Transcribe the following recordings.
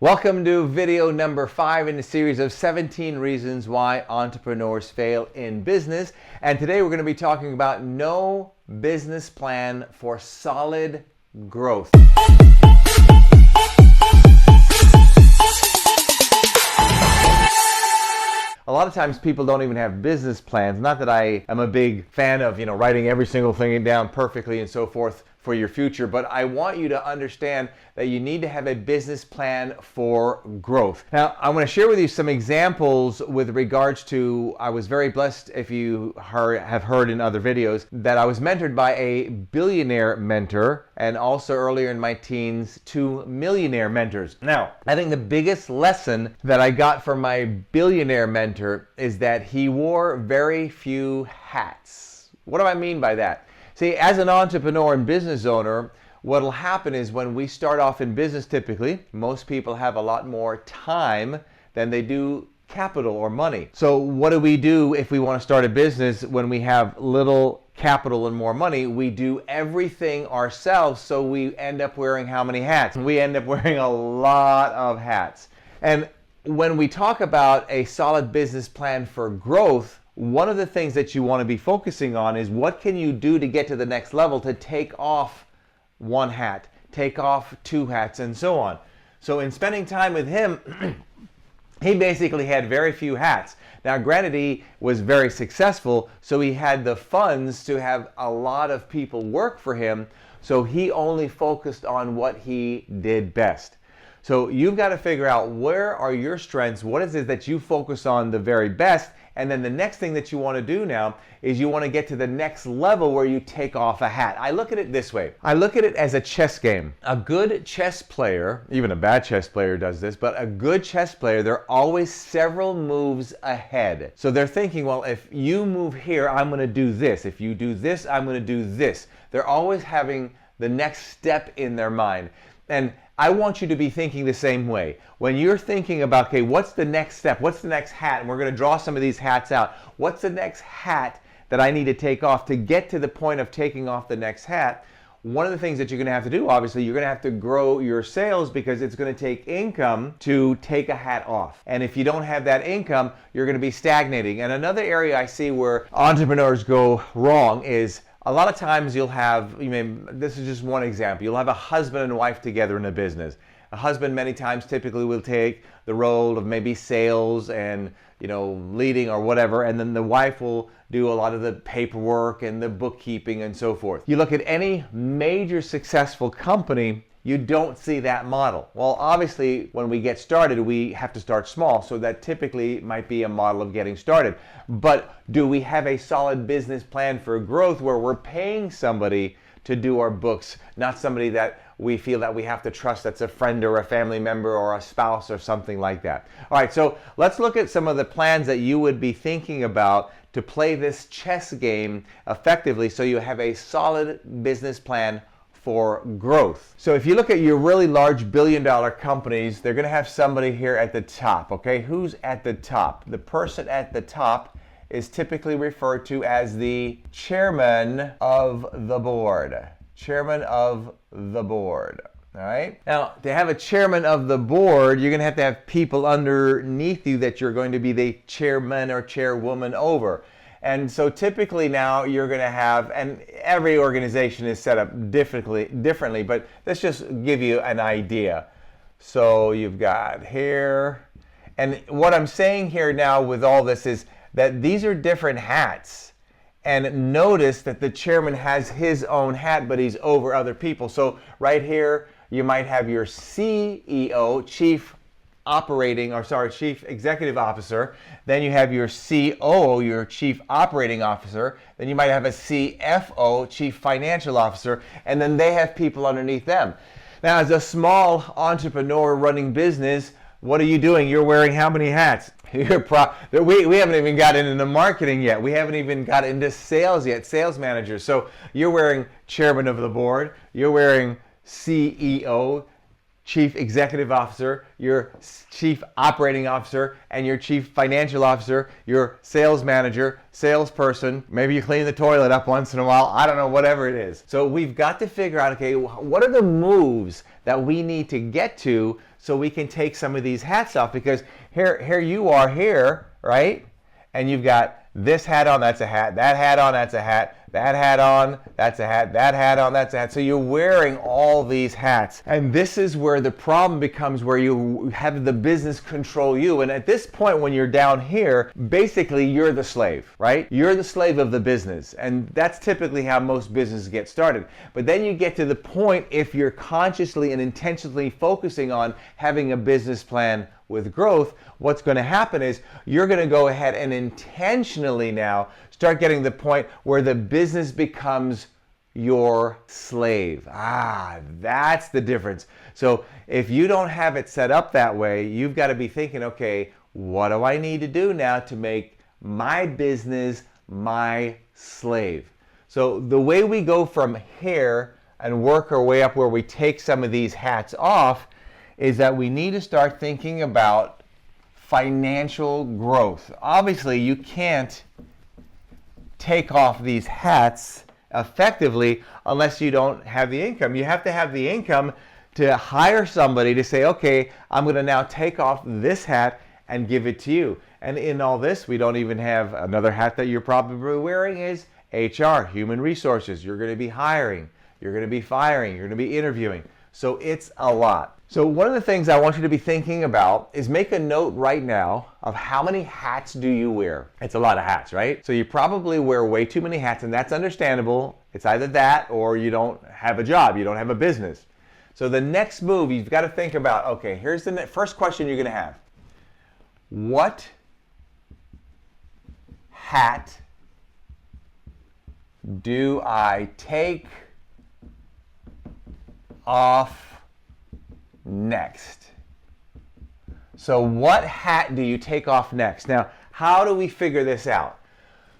Welcome to video number 5 in the series of 17 reasons why entrepreneurs fail in business. And today we're going to be talking about no business plan for solid growth. A lot of times people don't even have business plans. Not that I am a big fan of, writing every single thing down perfectly and so forth for your future, but I want you to understand that you need to have a business plan for growth. Now, I want to share with you some examples with regards to, I was very blessed, if you have heard in other videos, that I was mentored by a billionaire mentor, and also earlier in my teens, 2 millionaire mentors. Now, I think the biggest lesson that I got from my billionaire mentor is that he wore very few hats. What do I mean by that? See, as an entrepreneur and business owner, what will happen is when we start off in business, typically, most people have a lot more time than they do capital or money. So what do we do if we want to start a business when we have little capital and more money? We do everything ourselves, so we end up wearing how many hats? We end up wearing a lot of hats. And when we talk about a solid business plan for growth, one of the things that you want to be focusing on is what can you do to get to the next level, to take off one hat, take off 2 hats, and so on. So in spending time with him, he basically had very few hats. Now, granted, he was very successful, so he had the funds to have a lot of people work for him, so he only focused on what he did best. So you've got to figure out where are your strengths, what is it that you focus on the very best, and then the next thing that you want to do now is you want to get to the next level where you take off a hat. I look at it this way. I look at it as a chess game. A good chess player, even a bad chess player does this, but a good chess player, they're always several moves ahead. So they're thinking, well, if you move here, I'm going to do this. If you do this, I'm going to do this. They're always having the next step in their mind. And I want you to be thinking the same way. When you're thinking about, okay, what's the next step? What's the next hat? And we're going to draw some of these hats out. What's the next hat that I need to take off to get to the point of taking off the next hat? One of the things that you're going to have to do, obviously, you're going to have to grow your sales because it's going to take income to take a hat off. And if you don't have that income, you're going to be stagnating. And another area I see where entrepreneurs go wrong is a lot of times you'll have, this is just one example, you'll have a husband and wife together in a business. A husband many times typically will take the role of maybe sales and leading or whatever, and then the wife will do a lot of the paperwork and the bookkeeping and so forth. You look at any major successful company, you don't see that model. Well, obviously, when we get started, we have to start small, so that typically might be a model of getting started. But do we have a solid business plan for growth where we're paying somebody to do our books, not somebody that we feel that we have to trust that's a friend or a family member or a spouse or something like that? All right, so let's look at some of the plans that you would be thinking about to play this chess game effectively so you have a solid business plan for growth. So if you look at your really large billion-dollar companies, they're going to have somebody here at the top, okay? Who's at the top? The person at the top is typically referred to as the chairman of the board. Chairman of the board. All right? Now, to have a chairman of the board, you're going to have people underneath you that you're going to be the chairman or chairwoman over. And so typically now you're going to have, and every organization is set up differently, but let's just give you an idea. So you've got here, and what I'm saying here now with all this is that these are different hats. And notice that the chairman has his own hat, but he's over other people. So right here, you might have your CEO, Chief Executive Officer. Then you have your COO, your Chief Operating Officer. Then you might have a CFO, Chief Financial Officer, and then they have people underneath them. Now, as a small entrepreneur running business, what are you doing? You're wearing how many hats? We haven't even got into marketing yet. We haven't even got into sales yet, sales managers. So you're wearing chairman of the board. You're wearing CEO, chief executive officer, your chief operating officer, and your chief financial officer, your sales manager, salesperson. Maybe you clean the toilet up once in a while. I don't know, whatever it is. So we've got to figure out, okay, what are the moves that we need to get to so we can take some of these hats off? Because here you are here, right? And you've got this hat on, that's a hat, that hat on, that's a hat, that hat on, that's a hat, that hat on, that's a hat. So you're wearing all these hats. And this is where the problem becomes, where you have the business control you. And at this point, when you're down here, basically you're the slave, right? You're the slave of the business. And that's typically how most businesses get started. But then you get to the point, if you're consciously and intentionally focusing on having a business plan with growth, what's going to happen is you're going to go ahead and intentionally now start getting the point where the business becomes your slave. That's the difference. So if you don't have it set up that way, you've got to be thinking, okay, what do I need to do now to make my business my slave? So the way we go from here and work our way up where we take some of these hats off is that we need to start thinking about financial growth. Obviously, you can't take off these hats effectively unless you don't have the income. You have to have the income to hire somebody to say, okay, I'm going to now take off this hat and give it to you. And in all this, we don't even have another hat that you're probably wearing is HR, human resources. You're going to be hiring, you're going to be firing, you're going to be interviewing. So it's a lot. So one of the things I want you to be thinking about is make a note right now of how many hats do you wear. It's a lot of hats, right? So you probably wear way too many hats, and that's understandable. It's either that or you don't have a job, you don't have a business. So the next move, you've got to think about, okay, here's the first question you're going to have. What hat do I take off next? So what hat do you take off next? Now, how do we figure this out?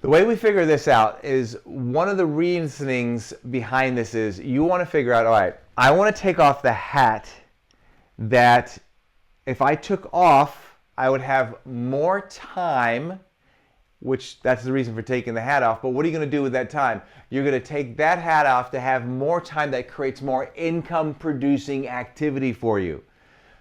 The way we figure this out is, one of the reasonings behind this is you want to figure out, all right, I want to take off the hat that if I took off, I would have more time, which that's the reason for taking the hat off. But what are you going to do with that time? You're going to take that hat off to have more time that creates more income producing activity for you.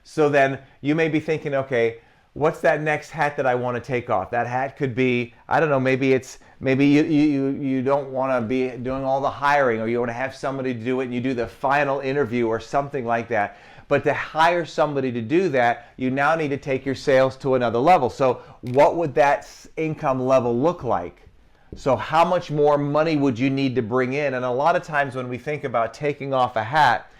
So then you may be thinking, okay, what's that next hat that I want to take off? That hat could be, I don't know, maybe you don't want to be doing all the hiring, or you want to have somebody to do it and you do the final interview or something like that. But to hire somebody to do that, you now need to take your sales to another level. So what would that income level look like? So how much more money would you need to bring in? And a lot of times when we think about taking off a hat,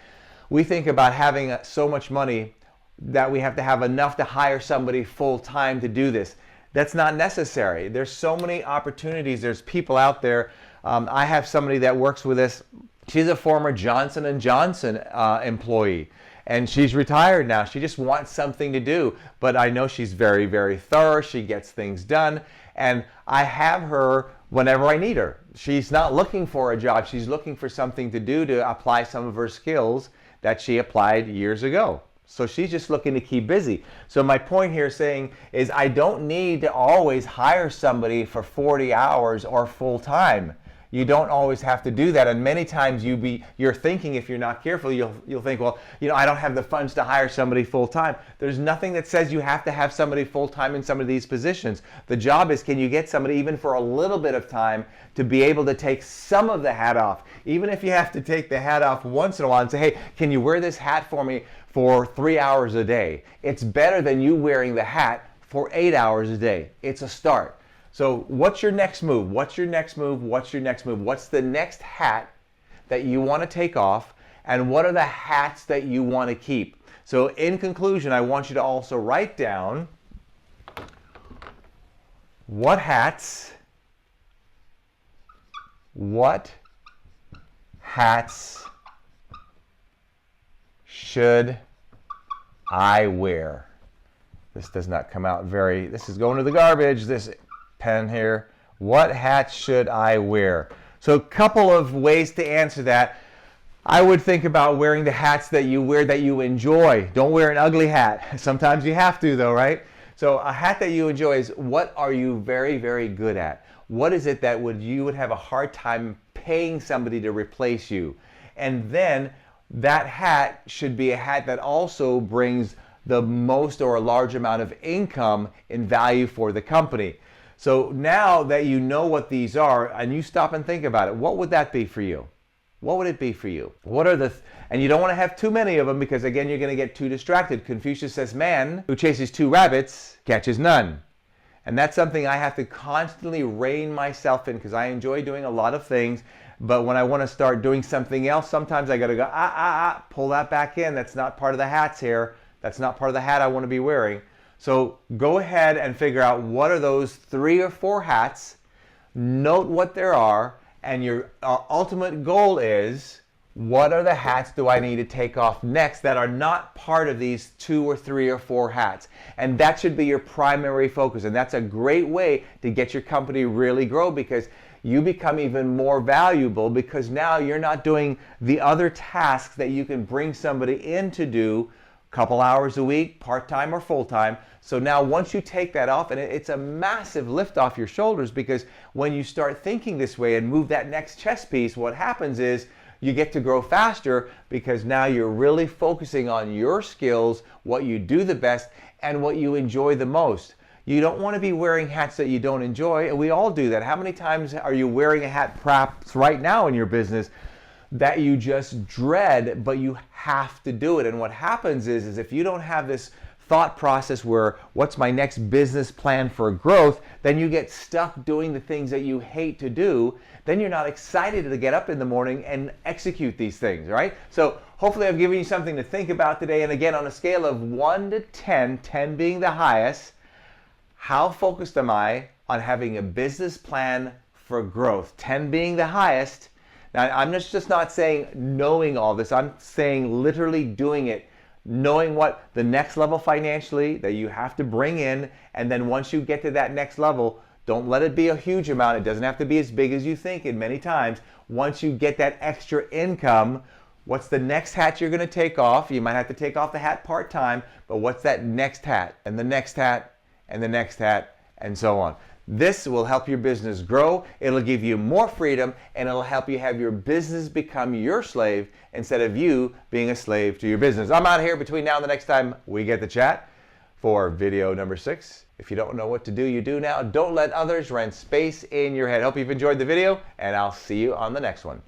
we think about having so much money that we have to have enough to hire somebody full time to do this. That's not necessary. There's so many opportunities. There's people out there. I have somebody that works with us. She's a former Johnson & Johnson employee. And she's retired now. She just wants something to do. But I know she's very, very thorough. She gets things done. And I have her whenever I need her. She's not looking for a job. She's looking for something to do to apply some of her skills that she applied years ago. So she's just looking to keep busy. So my point here saying is, I don't need to always hire somebody for 40 hours or full time. You don't always have to do that, and many times you're thinking, if you're not careful, you'll think, well, I don't have the funds to hire somebody full time. There's nothing that says you have to have somebody full time in some of these positions. The job is, can you get somebody even for a little bit of time to be able to take some of the hat off, even if you have to take the hat off once in a while and say, hey, can you wear this hat for me for 3 hours a day? It's better than you wearing the hat for 8 hours a day. It's a start. So what's your next move? What's your next move? What's your next move? What's the next hat that you want to take off? And what are the hats that you want to keep? So in conclusion, I want you to also write down what hats should I wear? This does not come out this is going to the garbage, this pen here. What hat should I wear? So a couple of ways to answer that. I would think about wearing the hats that you wear that you enjoy. Don't wear an ugly hat. Sometimes you have to though, right? So a hat that you enjoy is, what are you very, very good at? What is it that you would have a hard time paying somebody to replace you? And then that hat should be a hat that also brings the most or a large amount of income and value for the company. So now that you know what these are and you stop and think about it, what would that be for you? What would it be for you? What are and you don't want to have too many of them, because again, you're going to get too distracted. Confucius says, man who chases two rabbits catches none. And that's something I have to constantly rein myself in, because I enjoy doing a lot of things. But when I want to start doing something else, sometimes I got to go, pull that back in. That's not part of the hat's here. That's not part of the hat I want to be wearing. So go ahead and figure out what are those 3 or 4 hats. Note what there are. And your ultimate goal is, what are the hats do I need to take off next that are not part of these 2 or 3 or 4 hats? And that should be your primary focus. And that's a great way to get your company really grow, because you become even more valuable, because now you're not doing the other tasks that you can bring somebody in to do a couple hours a week, part-time or full-time. So now once you take that off, and it's a massive lift off your shoulders, because when you start thinking this way and move that next chess piece, what happens is you get to grow faster, because now you're really focusing on your skills, what you do the best, and what you enjoy the most. You don't want to be wearing hats that you don't enjoy, and we all do that. How many times are you wearing a hat perhaps right now in your business that you just dread, but you have to do it? And what happens is if you don't have this thought process where, what's my next business plan for growth, then you get stuck doing the things that you hate to do. Then you're not excited to get up in the morning and execute these things, right? So hopefully I've given you something to think about today. And again, on a scale of 1 to 10, 10 being the highest, how focused am I on having a business plan for growth? 10 being the highest. Now, I'm just not saying knowing all this. I'm saying literally doing it. Knowing what the next level financially that you have to bring in, and then once you get to that next level, don't let it be a huge amount. It doesn't have to be as big as you think, and many times once you get that extra income, what's the next hat you're going to take off? You might have to take off the hat part-time, but what's that next hat, and the next hat, and the next hat, and so on. This will help your business grow. It'll give you more freedom, and it'll help you have your business become your slave instead of you being a slave to your business. I'm out of here between now and the next time we get to chat for video number 6. If you don't know what to do, you do now. Don't let others rent space in your head. Hope you've enjoyed the video, and I'll see you on the next one.